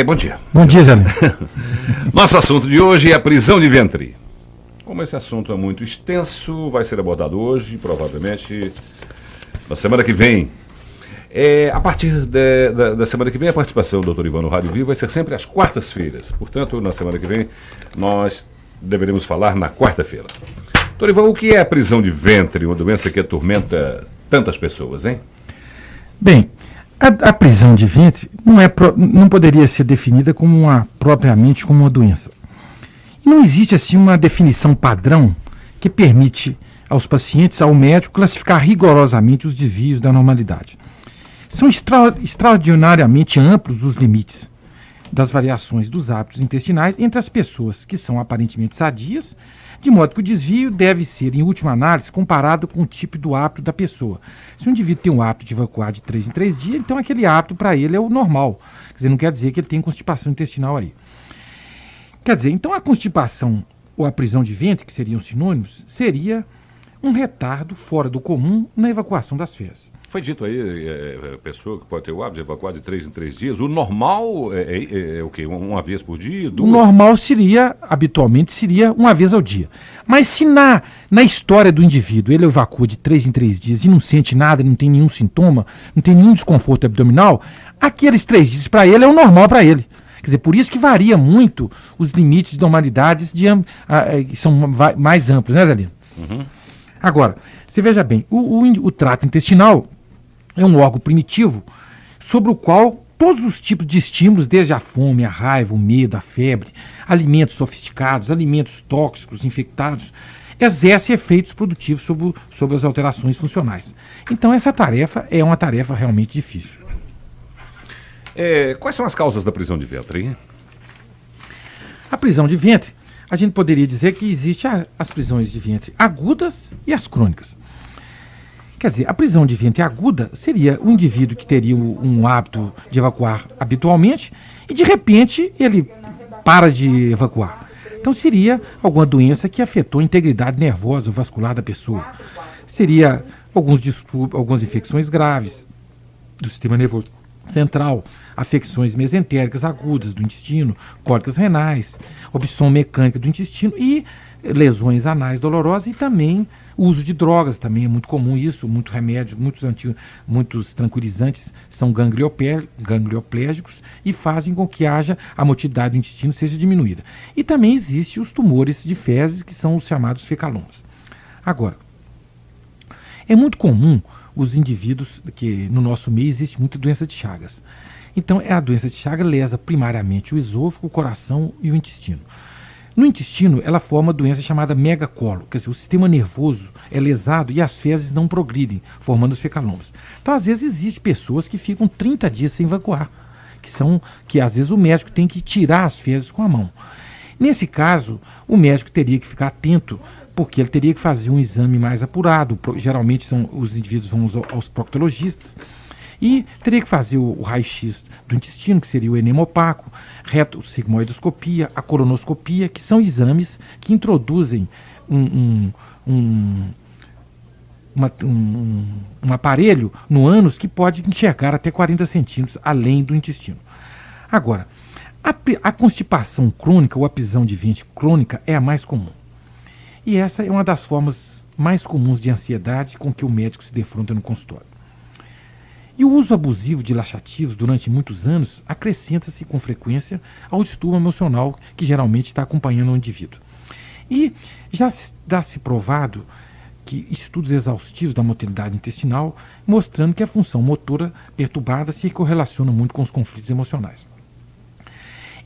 Bom dia. Bom dia, Zé Lino. Nosso assunto de hoje é a prisão de ventre. Como esse assunto é muito extenso, vai ser abordado hoje, provavelmente na semana que vem. A partir da semana que vem, a participação do Dr. Ivan no Rádio Vivo vai ser sempre às quartas-feiras. Portanto, na semana que vem, nós deveremos falar na quarta-feira. Dr. Ivan, o que é a prisão de ventre, uma doença que atormenta tantas pessoas, hein? Bem, a prisão de ventre não poderia ser definida propriamente como uma doença. E não existe assim uma definição padrão que permite aos pacientes, ao médico, classificar rigorosamente os desvios da normalidade. São extraordinariamente amplos os limites das variações dos hábitos intestinais entre as pessoas que são aparentemente sadias, de modo que o desvio deve ser, em última análise, comparado com o tipo do hábito da pessoa. Se um indivíduo tem um hábito de evacuar de 3 em 3 dias, então aquele hábito para ele é o normal. Quer dizer, não quer dizer que ele tem constipação intestinal aí. Quer dizer, então a constipação ou a prisão de ventre, que seriam sinônimos, seria um retardo fora do comum na evacuação das fezes. Foi dito aí, pessoa que pode ter o hábito de evacuar de 3 em 3 dias. O normal é o quê? Uma vez por dia? Duas? O normal habitualmente seria uma vez ao dia. Mas se na história do indivíduo ele evacua de 3 em 3 dias e não sente nada, não tem nenhum sintoma, não tem nenhum desconforto abdominal, aqueles 3 dias para ele é o normal para ele. Quer dizer, por isso que varia muito os limites de normalidades que são mais amplos, né, Zé Lino? Uhum. Agora, você veja bem, o trato intestinal é um órgão primitivo sobre o qual todos os tipos de estímulos, desde a fome, a raiva, o medo, a febre, alimentos sofisticados, alimentos tóxicos, infectados, exercem efeitos produtivos sobre as alterações funcionais. Então essa tarefa é uma tarefa realmente difícil. Quais são as causas da prisão de ventre, hein? A prisão de ventre, a gente poderia dizer que existe as prisões de ventre agudas e as crônicas. Quer dizer, a prisão de ventre aguda seria um indivíduo que teria um hábito de evacuar habitualmente e, de repente, ele para de evacuar. Então, seria alguma doença que afetou a integridade nervosa ou vascular da pessoa. Seria algumas infecções graves do sistema nervoso central, afecções mesentéricas agudas do intestino, cólicas renais, obstrução mecânica do intestino e lesões anais dolorosas e também o uso de drogas, também é muito comum isso, muito remédio, muitos tranquilizantes são ganglioplégicos e fazem com que a motilidade do intestino seja diminuída. E também existem os tumores de fezes, que são os chamados fecalomas. Agora, é muito comum os indivíduos, que no nosso meio existe muita doença de Chagas. Então, a doença de Chagas lesa primariamente o esôfago, o coração e o intestino. No intestino, ela forma uma doença chamada megacolo, quer dizer, o sistema nervoso é lesado e as fezes não progridem, formando os fecalomas. Então, às vezes, existem pessoas que ficam 30 dias sem evacuar, que às vezes o médico tem que tirar as fezes com a mão. Nesse caso, o médico teria que ficar atento, porque ele teria que fazer um exame mais apurado. Geralmente os indivíduos vão aos proctologistas e teria que fazer o raio-x do intestino, que seria o enema opaco, reto-sigmoidoscopia, a colonoscopia, que são exames que introduzem um aparelho no ânus que pode enxergar até 40 centímetros além do intestino. Agora, a constipação crônica ou a prisão de ventre crônica é a mais comum. E essa é uma das formas mais comuns de ansiedade com que o médico se defronta no consultório. E o uso abusivo de laxativos durante muitos anos acrescenta-se com frequência ao distúrbio emocional que geralmente está acompanhando o indivíduo. E já dá-se provado que estudos exaustivos da motilidade intestinal mostrando que a função motora perturbada se correlaciona muito com os conflitos emocionais.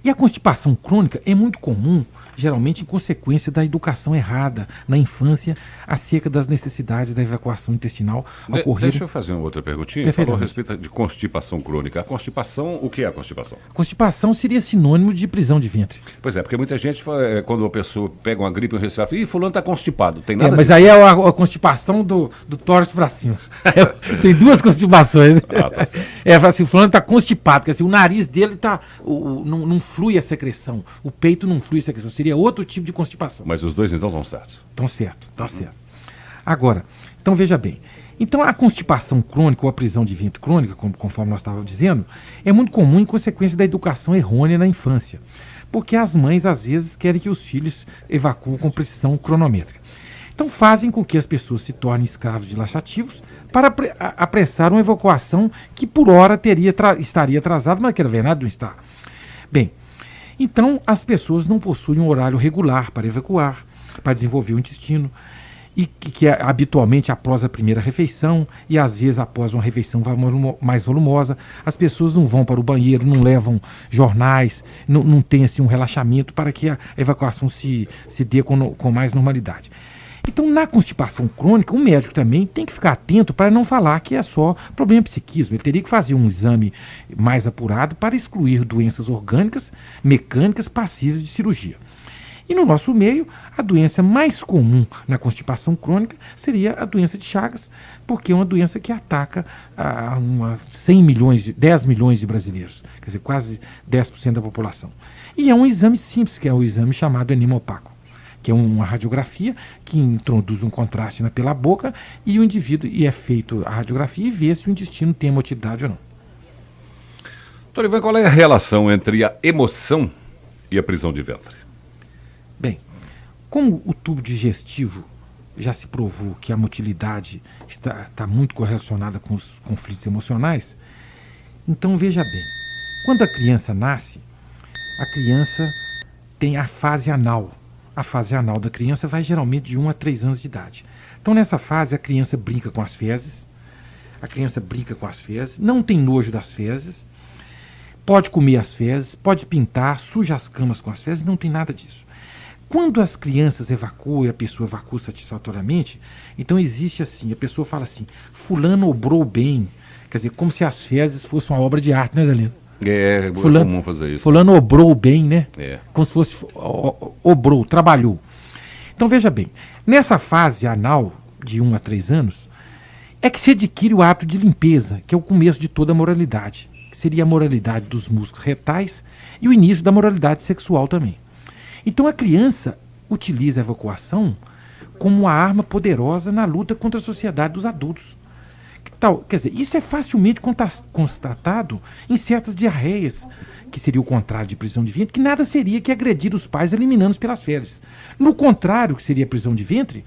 E a constipação crônica é muito comum, geralmente em consequência da educação errada na infância acerca das necessidades da evacuação intestinal ocorrida. Deixa eu fazer uma outra perguntinha. Falou a respeito de constipação crônica. A constipação, o que é a constipação? Constipação seria sinônimo de prisão de ventre. Pois é, porque muita gente, quando a pessoa pega uma gripe, um resfriado, fala, fulano está constipado. Tem nada mas aí é a constipação do tórax para cima. Tem duas constipações. Tá certo. Assim, fulano está constipado, porque assim, o nariz dele não flui a secreção, o peito não flui a secreção. Seria outro tipo de constipação. Mas os dois então estão certos? Estão certo. Agora, então veja bem, Então, a constipação crônica ou a prisão de ventre crônica, conforme nós estávamos dizendo, é muito comum em consequência da educação errônea na infância, porque as mães, às vezes, querem que os filhos evacuem com precisão cronométrica. Então, fazem com que as pessoas se tornem escravos de laxativos para apressar uma evacuação que, por hora, estaria atrasada, mas que, na verdade, não está. Bem, então, as pessoas não possuem um horário regular para evacuar, para desenvolver o intestino, e que é habitualmente após a primeira refeição e às vezes após uma refeição mais volumosa, as pessoas não vão para o banheiro, não levam jornais, não tem assim um relaxamento para que a evacuação se dê com mais normalidade. Então, na constipação crônica, o médico também tem que ficar atento para não falar que é só problema psiquismo. Ele teria que fazer um exame mais apurado para excluir doenças orgânicas, mecânicas, passíveis de cirurgia. E no nosso meio, a doença mais comum na constipação crônica seria a doença de Chagas, porque é uma doença que ataca 10 milhões de brasileiros, quer dizer, quase 10% da população. E é um exame simples, que é o exame chamado enema opaco, que é uma radiografia que introduz um contraste pela boca e o indivíduo, e é feito a radiografia e vê se o intestino tem motilidade ou não. Doutor Ivan, qual é a relação entre a emoção e a prisão de ventre? Bem, como o tubo digestivo já se provou que a motilidade está muito correlacionada com os conflitos emocionais, então veja bem, quando a criança nasce, a criança tem a fase anal. A fase anal da criança vai geralmente de 1 a 3 anos de idade. Então nessa fase a criança brinca com as fezes, não tem nojo das fezes, pode comer as fezes, pode pintar, suja as camas com as fezes, não tem nada disso. Quando as crianças evacuam e a pessoa evacua satisfatoriamente, então existe assim, a pessoa fala assim, fulano obrou bem, quer dizer, como se as fezes fossem uma obra de arte, né, Zé Lino? É comum fazer isso. Fulano obrou bem, né? É. Como se fosse obrou, trabalhou. Então veja bem, nessa fase anal de 1 a 3 anos, é que se adquire o hábito de limpeza, que é o começo de toda a moralidade, que seria a moralidade dos músculos retais e o início da moralidade sexual também. Então a criança utiliza a evacuação como uma arma poderosa na luta contra a sociedade dos adultos. Quer dizer, isso é facilmente constatado em certas diarreias, que seria o contrário de prisão de ventre, que nada seria que agredir os pais eliminando-os pelas fezes. No contrário, que seria prisão de ventre,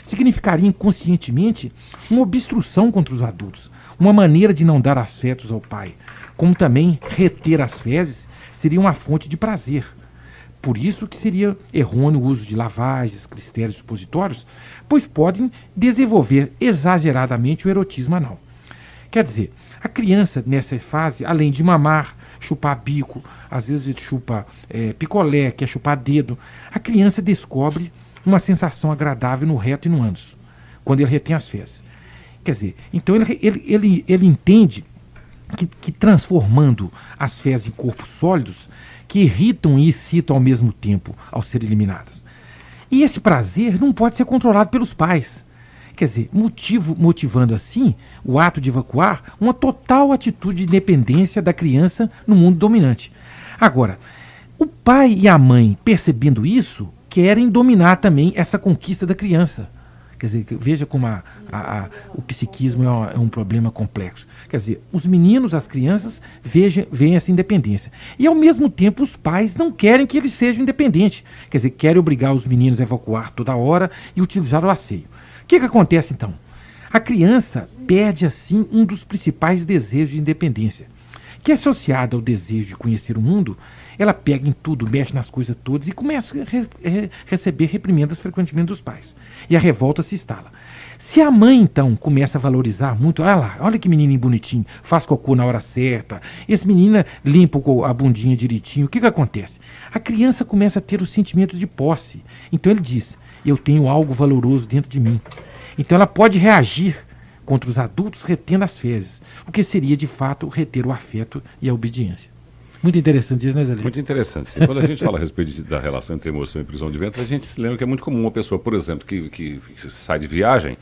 significaria inconscientemente uma obstrução contra os adultos, uma maneira de não dar afetos ao pai, como também reter as fezes seria uma fonte de prazer. Por isso que seria errôneo o uso de lavagens, cristérios supositórios, pois podem desenvolver exageradamente o erotismo anal. Quer dizer, a criança nessa fase, além de mamar, chupar bico, às vezes chupa picolé, quer chupar dedo, a criança descobre uma sensação agradável no reto e no ânus, quando ele retém as fezes. Quer dizer, então ele entende que transformando as fezes em corpos sólidos, que irritam e excitam ao mesmo tempo ao ser eliminadas. E esse prazer não pode ser controlado pelos pais. Quer dizer, motivando assim o ato de evacuar uma total atitude de independência da criança no mundo dominante. Agora, o pai e a mãe, percebendo isso, querem dominar também essa conquista da criança. Quer dizer, veja como o psiquismo é um problema complexo. Quer dizer, os meninos, as crianças, veem essa independência. E, ao mesmo tempo, os pais não querem que eles sejam independentes. Quer dizer, querem obrigar os meninos a evacuar toda hora e utilizar o asseio. O que acontece, então? A criança perde, assim, um dos principais desejos de independência, que é associado ao desejo de conhecer o mundo. Ela pega em tudo, mexe nas coisas todas e começa a receber reprimendas frequentemente dos pais. E a revolta se instala. Se a mãe, então, começa a valorizar muito, olha que menininho bonitinho, faz cocô na hora certa, esse menino limpa a bundinha direitinho, o que acontece? A criança começa a ter os sentimentos de posse. Então ele diz, eu tenho algo valoroso dentro de mim. Então ela pode reagir contra os adultos retendo as fezes, o que seria, de fato, reter o afeto e a obediência. Muito interessante isso, né, Zé Lino? Muito interessante. Sim. Quando a gente fala a respeito da relação entre emoção e prisão de ventre, a gente se lembra que é muito comum uma pessoa, por exemplo, que sai de viagem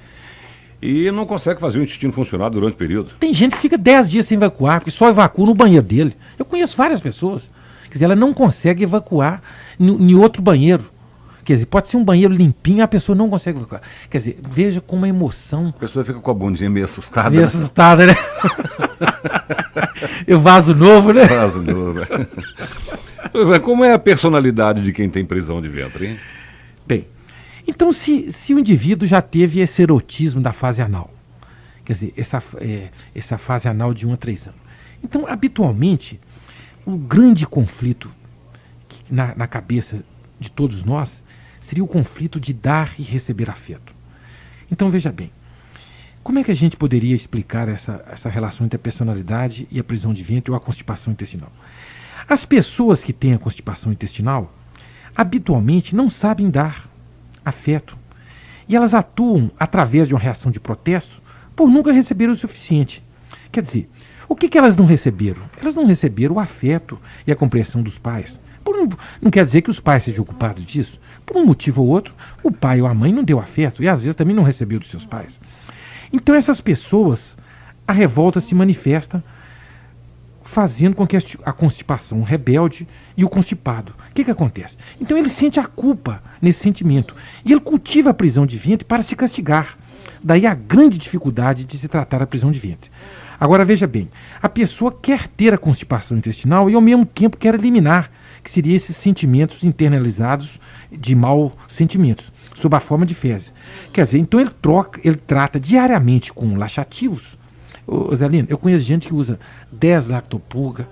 e não consegue fazer o intestino funcionar durante o período. Tem gente que fica 10 dias sem evacuar, porque só evacua no banheiro dele. Eu conheço várias pessoas. Quer dizer, ela não consegue evacuar em outro banheiro. Quer dizer, pode ser um banheiro limpinho, a pessoa não consegue evacuar. Quer dizer, veja como a emoção... A pessoa fica com a bundinha meio assustada. Meio assustada, né? E o vaso novo, né? Vaso novo. Como é a personalidade de quem tem prisão de ventre, hein? Bem, então se o indivíduo já teve esse erotismo da fase anal, quer dizer, essa fase anal de 1 a 3 anos. Então, habitualmente, o grande conflito na cabeça de todos nós seria o conflito de dar e receber afeto. Então, veja bem, como é que a gente poderia explicar essa relação entre a personalidade e a prisão de ventre ou a constipação intestinal? As pessoas que têm a constipação intestinal, habitualmente não sabem dar afeto. E elas atuam através de uma reação de protesto por nunca receber o suficiente. Quer dizer, o que elas não receberam? Elas não receberam o afeto e a compreensão dos pais. Não quer dizer que os pais sejam culpados disso. Por um motivo ou outro, o pai ou a mãe não deu afeto e às vezes também não recebeu dos seus pais. Então essas pessoas, a revolta se manifesta fazendo com que a constipação, o rebelde e o constipado. O que acontece? Então ele sente a culpa nesse sentimento e ele cultiva a prisão de ventre para se castigar. Daí a grande dificuldade de se tratar a prisão de ventre. Agora veja bem, a pessoa quer ter a constipação intestinal e ao mesmo tempo quer eliminar, que seriam esses sentimentos internalizados de maus sentimentos, sob a forma de fezes. Quer dizer, então ele trata diariamente com laxativos. Ô Zelino, eu conheço gente que usa 10 lactopurga.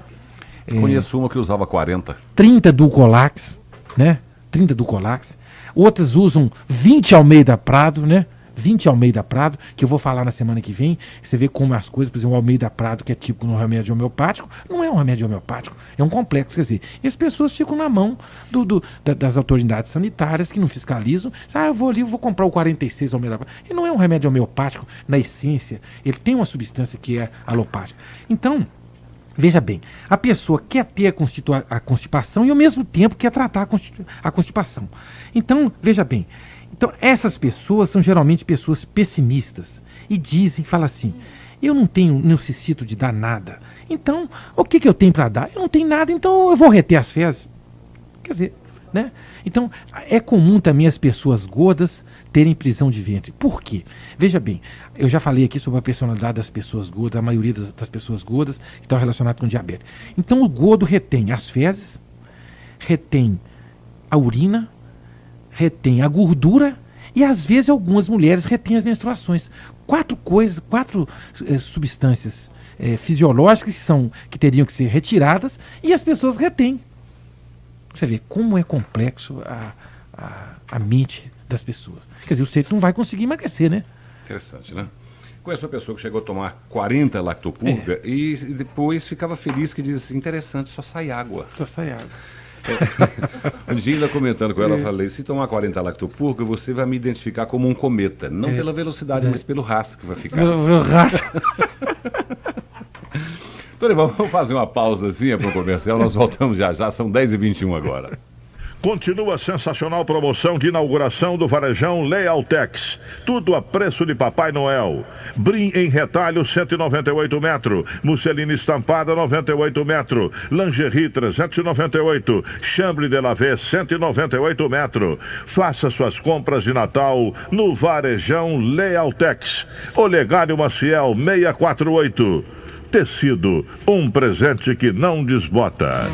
Conheço uma que usava 40. 30 Dulcolax, né? 30 Dulcolax. Outras usam 20 Almeida Prado, né? 20 Almeida Prado, que eu vou falar na semana que vem. Você vê como as coisas, por exemplo, o Almeida Prado, que é típico no remédio homeopático, não é um remédio homeopático, é um complexo. Quer dizer, e as pessoas ficam na mão das autoridades sanitárias que não fiscalizam. Eu vou ali, eu vou comprar o 46 Almeida Prado. E não é um remédio homeopático na essência, ele tem uma substância que é alopática. Então, veja bem, a pessoa quer ter a constipação e ao mesmo tempo quer tratar a constipação. Então, veja bem, então, essas pessoas são geralmente pessoas pessimistas e falam assim, eu não necessito de dar nada, então o que eu tenho para dar? Eu não tenho nada, então eu vou reter as fezes. Quer dizer, né? Então, é comum também as pessoas gordas terem prisão de ventre. Por quê? Veja bem, eu já falei aqui sobre a personalidade das pessoas gordas, a maioria das pessoas gordas estão relacionadas com diabetes. Então, o gordo retém as fezes, retém a urina, retém a gordura e às vezes algumas mulheres retêm as menstruações. Quatro substâncias fisiológicas que teriam que ser retiradas e as pessoas retêm. Você vê como é complexo a mente das pessoas. Quer dizer, o ser não vai conseguir emagrecer, né? Interessante, né? Conheço uma pessoa que chegou a tomar 40 lactopurga e depois ficava feliz que diz, interessante, só sai água. Só sai água. Um dia ainda comentando com ela, eu falei, se tomar 40 lactopurga, você vai me identificar como um cometa. Não pela velocidade, mas pelo rastro que vai ficar. Pelo rastro. Dorival, vamos fazer uma pausazinha para o comercial, nós voltamos já, são 10h21 agora. Continua a sensacional promoção de inauguração do varejão Lealtex. Tudo a preço de Papai Noel. Brim em retalho 198 metros. Musselina estampada 98 metros. Lingerie 398. Chambre de laver 198 metros. Faça suas compras de Natal no varejão Lealtex. Olegário Maciel 648. Tecido, um presente que não desbota.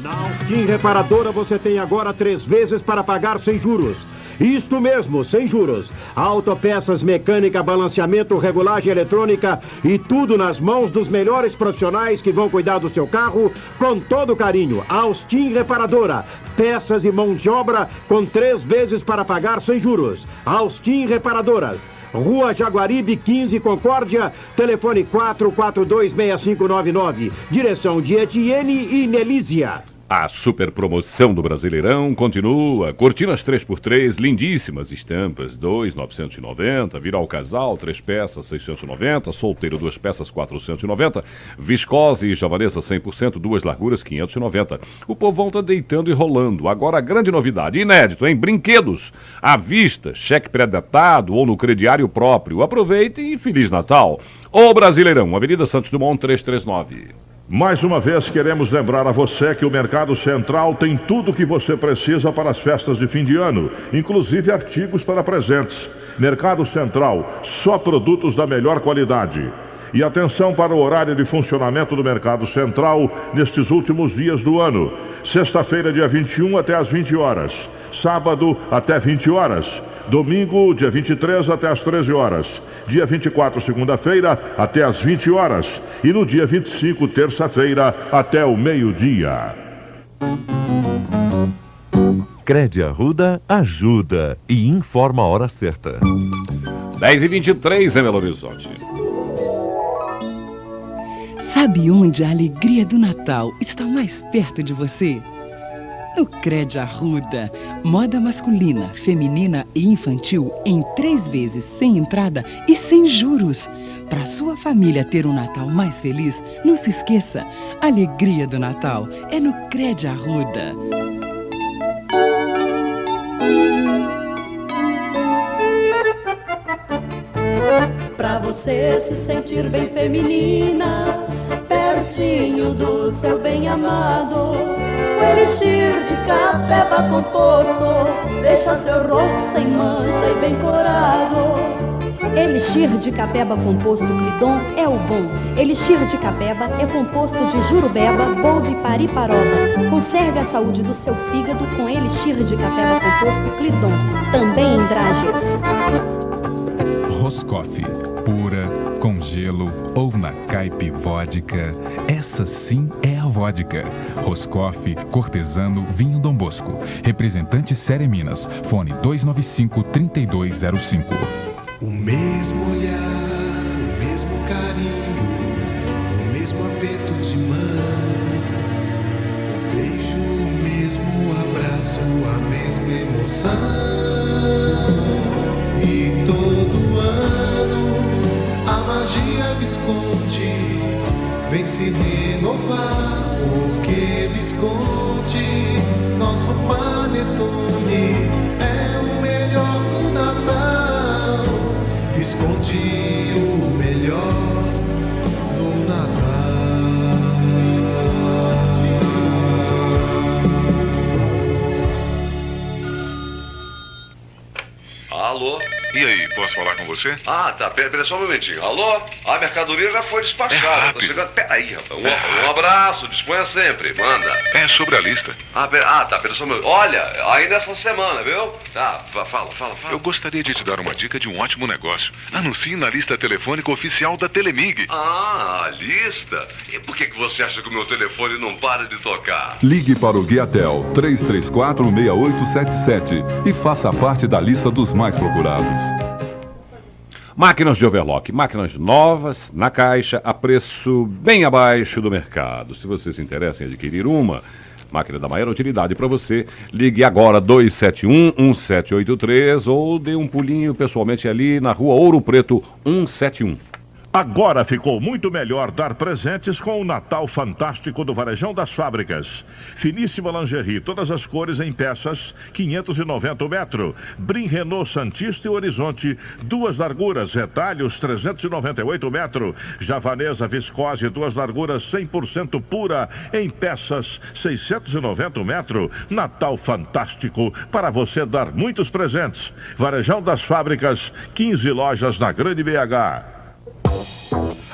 Austin Reparadora você tem agora 3 vezes para pagar sem juros. Isto mesmo, sem juros. Autopeças, mecânica, balanceamento, regulagem eletrônica e tudo nas mãos dos melhores profissionais que vão cuidar do seu carro com todo carinho. Austin Reparadora. Peças e mão de obra com 3 vezes para pagar sem juros. Austin Reparadora. Rua Jaguaribe 15, Concórdia, telefone 4426599, direção de Etienne e Nelísia. A super promoção do Brasileirão continua. Cortinas 3x3, lindíssimas estampas, 2.990. Viral casal, 3 peças, 690. Solteiro, 2 peças, 490. Viscose e javanesa 100%, 2 larguras, 590. O povão tá deitando e rolando. Agora a grande novidade, inédito, hein? Brinquedos à vista, cheque pré-datado ou no crediário próprio. Aproveite e Feliz Natal. O Brasileirão, Avenida Santos Dumont 339. Mais uma vez, queremos lembrar a você que o Mercado Central tem tudo o que você precisa para as festas de fim de ano, inclusive artigos para presentes. Mercado Central, só produtos da melhor qualidade. E atenção para o horário de funcionamento do Mercado Central nestes últimos dias do ano. Sexta-feira, dia 21, até às 20 horas. Sábado, até 20 horas. Domingo, dia 23, até às 13 horas. Dia 24, segunda-feira, até às 20 horas. E no dia 25, terça-feira, até o meio-dia. Crédito Arruda ajuda e informa a hora certa. 10h23 em Belo Horizonte. Sabe onde a alegria do Natal está mais perto de você? No Crédito Arruda, moda masculina, feminina e infantil em 3 vezes sem entrada e sem juros. Para sua família ter um Natal mais feliz, não se esqueça, a alegria do Natal é no Crédito Arruda. Pra você se sentir bem feminina, pertinho do seu bem-amado, o elixir de Capeba composto deixa seu rosto sem mancha e bem corado. Elixir de Capeba composto Clidom é o bom. Elixir de Capeba é composto de jurubeba, boldo e pariparoba. Conserve a saúde do seu fígado com Elixir de Capeba composto Clidom, também em Drágeas. Roscoff, pura, com gelo ou na caipivódica. Essa sim é a vodka. Roscoff, Cortesano, Vinho Dom Bosco. Representante Série Minas. Fone 295-3205. O mesmo olhar, o mesmo carinho, o mesmo aperto de mão, o beijo, o mesmo abraço, a mesma emoção. E todo ano a magia Visconti vem se renovar, porque Visconti, nosso panetone, é o melhor do Natal. Visconti, o melhor do Natal. Alô? E aí, posso falar com você? Ah, tá. Pera só um momentinho. Alô? A mercadoria já foi despachada. Tá chegando. Peraí, rapaz. Um abraço, disponha sempre. Manda. É sobre a lista. Pera só um minuto. Olha, ainda essa semana, viu? Tá, fala. Eu gostaria de te dar uma dica de um ótimo negócio. Anuncie na lista telefônica oficial da Telemig. Ah, a lista? E por que você acha que o meu telefone não para de tocar? Ligue para o Guiatel 334-6877 e faça parte da lista dos mais procurados. Máquinas de overlock, máquinas novas, na caixa, a preço bem abaixo do mercado. Se você se interessa em adquirir uma máquina da maior utilidade para você, ligue agora 271-1783 ou dê um pulinho pessoalmente ali na rua Ouro Preto 171. Agora ficou muito melhor dar presentes com o Natal Fantástico do Varejão das Fábricas. Finíssima lingerie, todas as cores em peças, 590 metros. Brim Renault Santista e Horizonte, 2 larguras, retalhos, 398 metros. Javanesa Viscose, 2 larguras, 100% pura, em peças, 690 metros. Natal Fantástico, para você dar muitos presentes. Varejão das Fábricas, 15 lojas na Grande BH.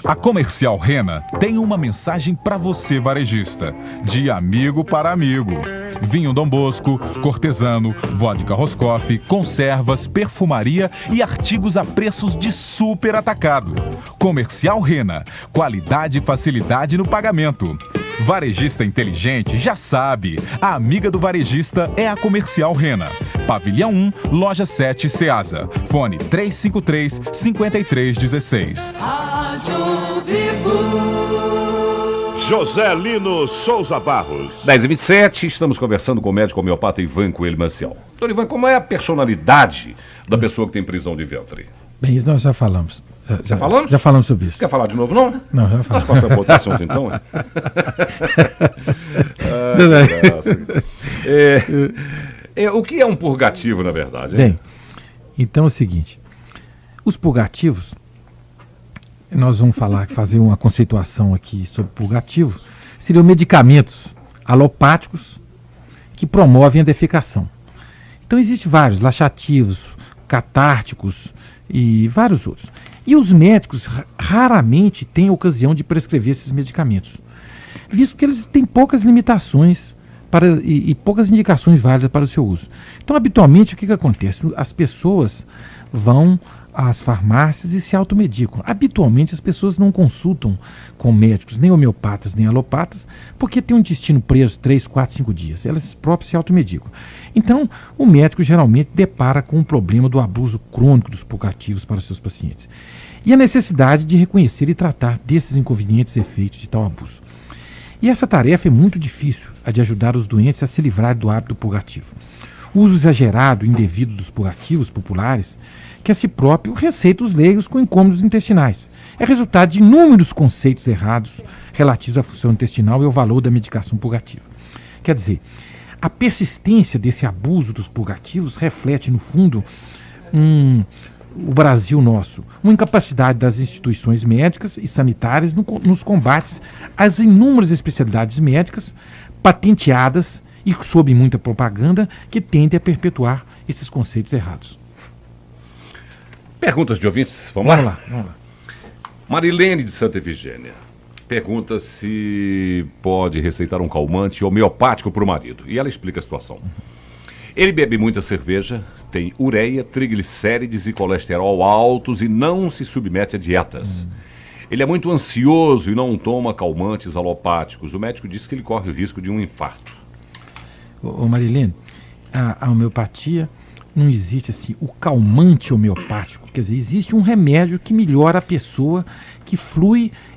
A Comercial Rena tem uma mensagem para você, varejista. De amigo para amigo. Vinho Dom Bosco, Cortesano, vodka Roscoff, conservas, perfumaria e artigos a preços de super atacado. Comercial Rena. Qualidade e facilidade no pagamento. Varejista inteligente já sabe. A amiga do varejista é a Comercial Rena. Pavilhão 1, Loja 7, Ceasa. Fone 353-5316. Rádio Vivo. José Lino Souza Barros. 10h27, estamos conversando com o médico homeopata Ivan Coelho Maciel. Doutor Ivan, como é a personalidade da pessoa que tem prisão de ventre? Bem, isso nós já falamos. Já falamos? Já falamos sobre isso. Quer falar de novo, não? Não, já falamos. Nós passamos para outro assunto, então? O que é um purgativo, na verdade? Bem, então é o seguinte. Os purgativos, nós vamos fazer uma conceituação aqui sobre purgativo, seriam medicamentos alopáticos que promovem a defecação. Então existem vários, laxativos, catárticos e vários outros. E os médicos raramente têm ocasião de prescrever esses medicamentos, visto que eles têm poucas limitações e poucas indicações válidas para o seu uso. Então, habitualmente, o que acontece? As pessoas vão às farmácias e se automedicam. Habitualmente, as pessoas não consultam com médicos, nem homeopatas, nem alopatas, porque tem um intestino preso 3, 4, 5 dias. Elas próprias se automedicam. Então, o médico geralmente depara com o problema do abuso crônico dos purgativos para os seus pacientes. E a necessidade de reconhecer e tratar desses inconvenientes efeitos de tal abuso. E essa tarefa é muito difícil, a de ajudar os doentes a se livrar do hábito purgativo. O uso exagerado e indevido dos purgativos populares, que a si próprio receita os leigos com incômodos intestinais, é resultado de inúmeros conceitos errados relativos à função intestinal e ao valor da medicação purgativa. Quer dizer, a persistência desse abuso dos purgativos reflete, no fundo, o Brasil nosso, uma incapacidade das instituições médicas e sanitárias nos combates às inúmeras especialidades médicas patenteadas e sob muita propaganda que tendem a perpetuar esses conceitos errados. Perguntas de ouvintes, vamos lá? Marilene de Santa Efigênia pergunta se pode receitar um calmante homeopático para o marido. E ela explica a situação. Ele bebe muita cerveja, tem ureia, triglicérides e colesterol altos e não se submete a dietas. Ele é muito ansioso e não toma calmantes alopáticos. O médico diz que ele corre o risco de um infarto. Ô Marilene, a homeopatia não existe assim, o calmante homeopático. Quer dizer, existe um remédio que melhora a pessoa, que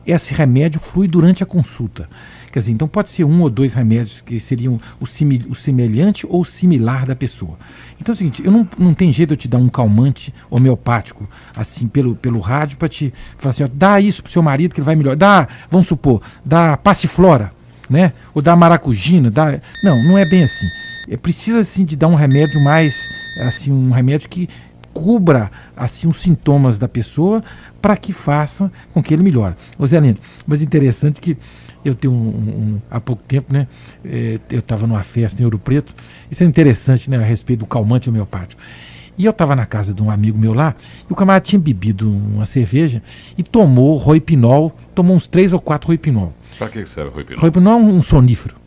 esse remédio flui durante a consulta. Quer dizer, então pode ser 1 ou 2 remédios que seriam o semelhante ou similar da pessoa. Então é o seguinte, não tem jeito de eu te dar um calmante homeopático, assim, pelo rádio, para te falar assim, ó, dá isso pro seu marido que ele vai melhorar. Vamos supor, dá passiflora, né? Ou dá maracujina, Não é bem assim. Precisa, assim, de dar um remédio mais, assim, um remédio que cubra, assim, os sintomas da pessoa para que faça com que ele melhore. Ô Zé Lindo, mas interessante que eu tenho há pouco tempo, né? Eu estava numa festa em Ouro Preto. Isso é interessante, né? A respeito do calmante homeopático. E eu estava na casa de um amigo meu lá, e o camarada tinha bebido uma cerveja e tomou Roipinol, tomou uns 3 ou 4 Roipinol. Para que serve o Roipinol? Roipinol é um sonífero.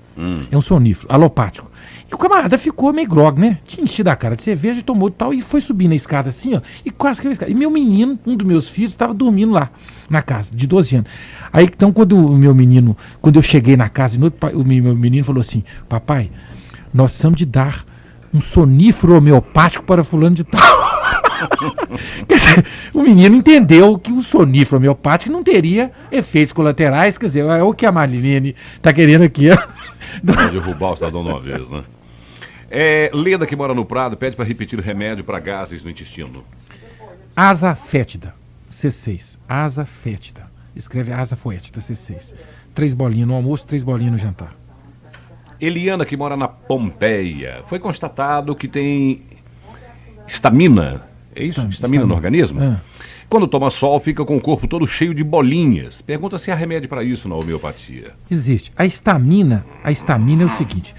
É um sonífero, alopático. E o camarada ficou meio grog, né? Tinha enchido a cara de cerveja e tomou tal, e foi subir na escada assim, ó, e quase caiu a escada. E meu menino, um dos meus filhos, estava dormindo lá na casa, de 12 anos. Aí então, quando eu cheguei na casa de noite, o meu menino falou assim: papai, nós precisamos de dar um sonífero homeopático para fulano de tal. Quer dizer, o menino entendeu que o sonífero homeopático não teria efeitos colaterais. Quer dizer, é o que a Marilene está querendo aqui. Vai derrubar o cidadão de uma vez, né? Leda, que mora no Prado, pede para repetir o remédio para gases no intestino. Asa fétida, C6. Asa fétida. Escreve asa foétida, C6. 3 bolinhas no almoço, 3 bolinhas no jantar. Eliana, que mora na Pompeia, foi constatado que tem estamina. É isso? Estamina no organismo? Quando toma sol, fica com o corpo todo cheio de bolinhas. Pergunta se há remédio para isso na homeopatia. Existe. A estamina é o seguinte.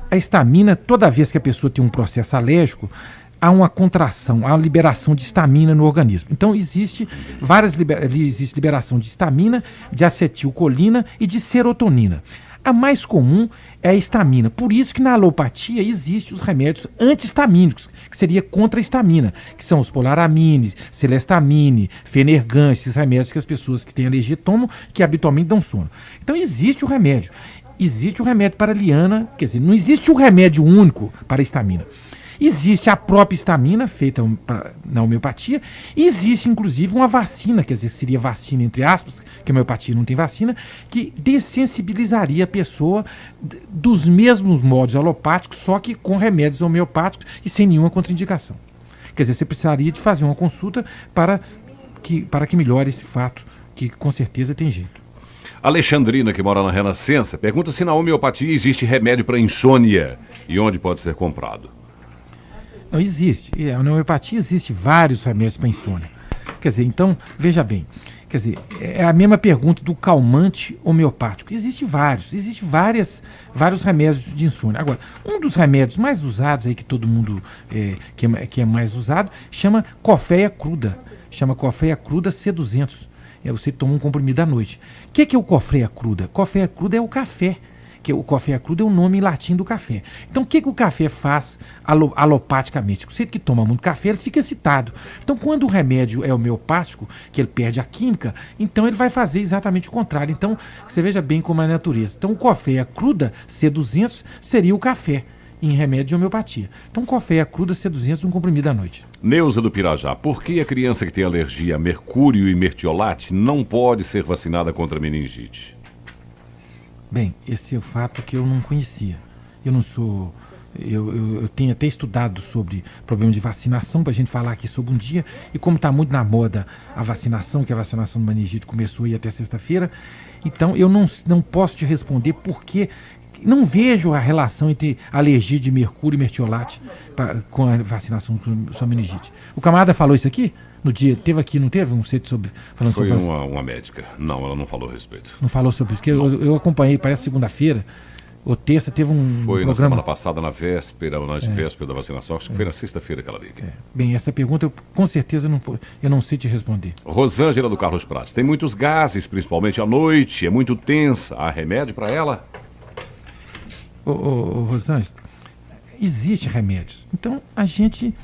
A estamina, toda vez que a pessoa tem um processo alérgico, há uma contração, há uma liberação de estamina no organismo. Então existe liberação de estamina, de acetilcolina e de serotonina. A mais comum é a estamina. Por isso que na alopatia existem os remédios antihistamínicos, que seria contra a estamina, que são os polaramine, celestamine, fenergan, esses remédios que as pessoas que têm alergia tomam, que habitualmente dão sono. Então existe o remédio. Existe o remédio para a liana, quer dizer, não existe um remédio único para a estamina. Existe a própria estamina, feita na homeopatia, e existe, inclusive, uma vacina, quer dizer, seria vacina, entre aspas, que a homeopatia não tem vacina, que dessensibilizaria a pessoa dos mesmos modos alopáticos, só que com remédios homeopáticos e sem nenhuma contraindicação. Quer dizer, você precisaria de fazer uma consulta para que melhore esse fato, que com certeza tem jeito. Alexandrina, que mora na Renascença, pergunta se na homeopatia existe remédio para insônia e onde pode ser comprado. Não existe. Na homeopatia existe vários remédios para insônia. Quer dizer, então, veja bem. Quer dizer, é a mesma pergunta do calmante homeopático. Existem vários remédios de insônia. Agora, um dos remédios mais usados aí que todo mundo, que é mais usado, chama cofeia cruda. Chama cofeia cruda C200. Você toma um comprimido à noite. O que é o cofeia cruda? Cofeia cruda é o café. Que o cofeia cruda é o nome em latim do café. Então, o que o café faz alopaticamente? Você que toma muito café, ele fica excitado. Então, quando o remédio é homeopático, que ele perde a química, então ele vai fazer exatamente o contrário. Então, você veja bem como é a natureza. Então, o cofeia cruda C200 seria o café em remédio de homeopatia. Então, cofeia cruda C200, um comprimido à noite. Neuza do Pirajá, por que a criança que tem alergia a mercúrio e mertiolate não pode ser vacinada contra a meningite? Bem, esse é o fato que eu não conhecia. Eu não sou... Eu tenho até estudado sobre problema de vacinação, para a gente falar aqui sobre um dia, e como está muito na moda a vacinação, que a vacinação do meningite começou aí até sexta-feira, então eu não posso te responder porque não vejo a relação entre alergia de mercúrio e mertiolate com a vacinação sobre meningite. O camarada falou isso aqui? No dia, teve aqui, não teve um site falando sobre... Foi uma médica. Não, ela não falou a respeito. Não falou sobre isso, porque eu acompanhei, parece segunda-feira, ou terça, teve um Foi programa... na semana passada, na véspera da vacinação, acho que foi na sexta-feira que ela liga. Bem, essa pergunta eu com certeza eu não sei te responder. Rosângela do Carlos Prates, tem muitos gases, principalmente à noite, é muito tensa. Há remédio para ela? Rosângela, existe remédios. Então, a gente...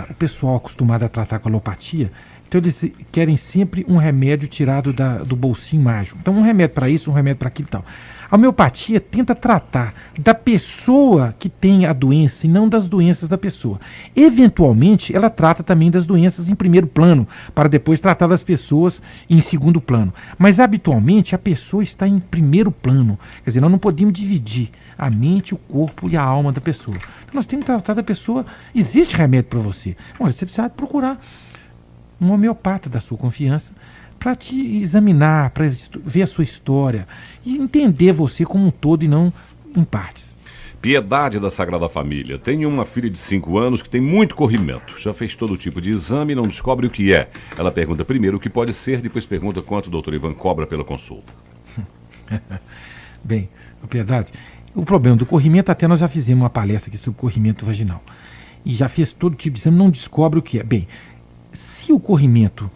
o pessoal acostumado a tratar com alopatia, então eles querem sempre um remédio tirado do bolsinho mágico. Então, um remédio para isso, um remédio para aquilo e tal. A homeopatia tenta tratar da pessoa que tem a doença e não das doenças da pessoa. Eventualmente, ela trata também das doenças em primeiro plano, para depois tratar das pessoas em segundo plano. Mas, habitualmente, a pessoa está em primeiro plano. Quer dizer, nós não podemos dividir a mente, o corpo e a alma da pessoa. Então, nós temos que tratar da pessoa. Existe remédio para você. Olha, você precisa procurar um homeopata da sua confiança para te examinar, para ver a sua história e entender você como um todo e não em partes. Piedade da Sagrada Família. Tem uma filha de 5 anos que tem muito corrimento. Já fez todo tipo de exame e não descobre o que é. Ela pergunta primeiro o que pode ser, depois pergunta quanto o doutor Ivan cobra pela consulta. Bem, Piedade, o problema do corrimento, até nós já fizemos uma palestra aqui sobre corrimento vaginal. E já fez todo tipo de exame, não descobre o que é. Bem, se o corrimento...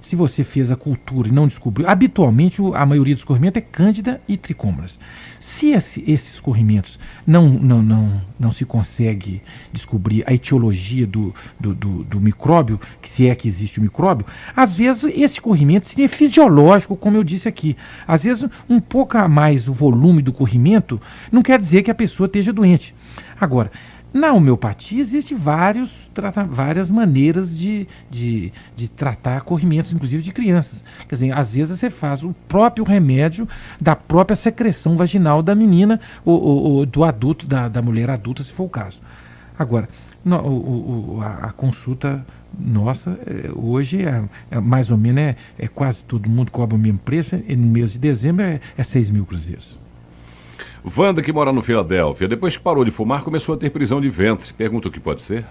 se você fez a cultura e não descobriu, habitualmente a maioria dos corrimentos é cândida e tricômonas. Se esses corrimentos não se consegue descobrir a etiologia do micróbio, que se é que existe o micróbio, às vezes esse corrimento seria fisiológico, como eu disse aqui. Às vezes um pouco a mais o volume do corrimento não quer dizer que a pessoa esteja doente. Agora, na homeopatia existem várias maneiras de tratar corrimentos, inclusive de crianças. Quer dizer, às vezes você faz o próprio remédio da própria secreção vaginal da menina ou do adulto, da mulher adulta, se for o caso. Agora, a consulta nossa hoje mais ou menos quase todo mundo cobra o mesmo preço, e no mês de dezembro é 6.000 cruzeiros. Wanda, que mora no Filadélfia, depois que parou de fumar, começou a ter prisão de ventre. Pergunta o que pode ser?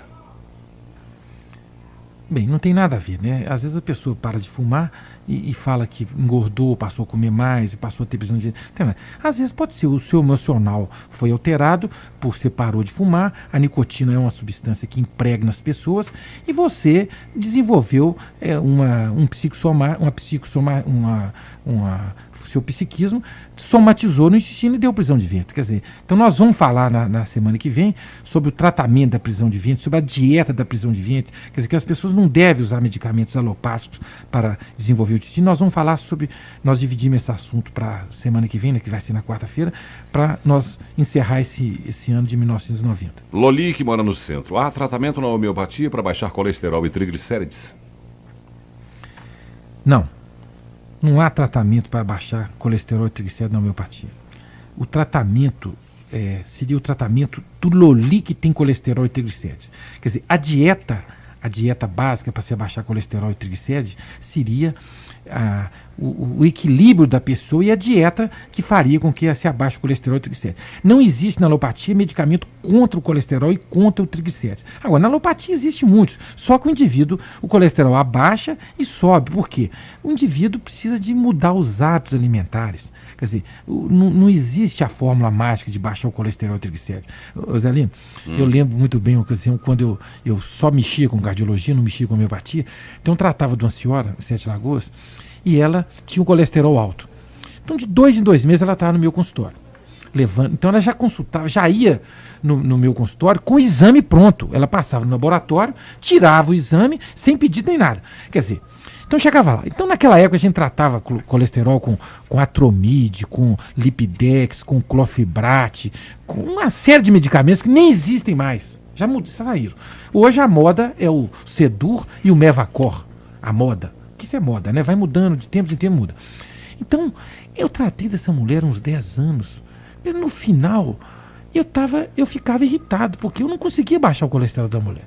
Bem, não tem nada a ver, né? Às vezes a pessoa para de fumar e fala que engordou, passou a comer mais e passou a ter prisão de ventre. Às vezes pode ser o seu emocional foi alterado por você parou de fumar, a nicotina é uma substância que impregna as pessoas e você desenvolveu seu psiquismo somatizou no intestino e deu prisão de ventre. Quer dizer, então nós vamos falar na semana que vem sobre o tratamento da prisão de ventre, sobre a dieta da prisão de ventre, quer dizer, que as pessoas não devem usar medicamentos alopáticos para desenvolver o intestino. Nós vamos falar sobre, nós dividimos esse assunto para a semana que vem, né, que vai ser na quarta-feira, para nós encerrar esse ano de 1990. Loli, que mora no centro, há tratamento na homeopatia para baixar colesterol e triglicérides? Não há tratamento para baixar colesterol e triglicérides na homeopatia. O tratamento seria o tratamento do Loli que tem colesterol e triglicérides. Quer dizer, a dieta básica para se abaixar colesterol e triglicérides seria o equilíbrio da pessoa e a dieta que faria com que se abaixe o colesterol e o triglicérides. Não existe na alopatia medicamento contra o colesterol e contra o triglicérides. Agora, na alopatia existe muitos, só que o colesterol abaixa e sobe. Por quê? O indivíduo precisa de mudar os hábitos alimentares. Quer dizer, não existe a fórmula mágica de baixar o colesterol e o triglicérides. Zelino, eu lembro muito bem uma ocasião quando eu só mexia com cardiologia, não mexia com homeopatia. Então eu tratava de uma senhora, em Sete Lagoas, e ela tinha um colesterol alto. Então, de 2 em 2 meses, ela estava no meu consultório. Então, ela já consultava, já ia no meu consultório com o exame pronto. Ela passava no laboratório, tirava o exame, sem pedido nem nada. Quer dizer, então chegava lá. Então, naquela época, a gente tratava colesterol com Atromide, com Lipidex, com Clofibrate, com uma série de medicamentos que nem existem mais. Já saíram. Hoje, a moda é o Sedur e o Mevacor. A moda. Isso é moda, né? Vai mudando, de tempo em tempo muda. Então, eu tratei dessa mulher uns 10 anos. E no final, eu ficava irritado, porque eu não conseguia baixar o colesterol da mulher.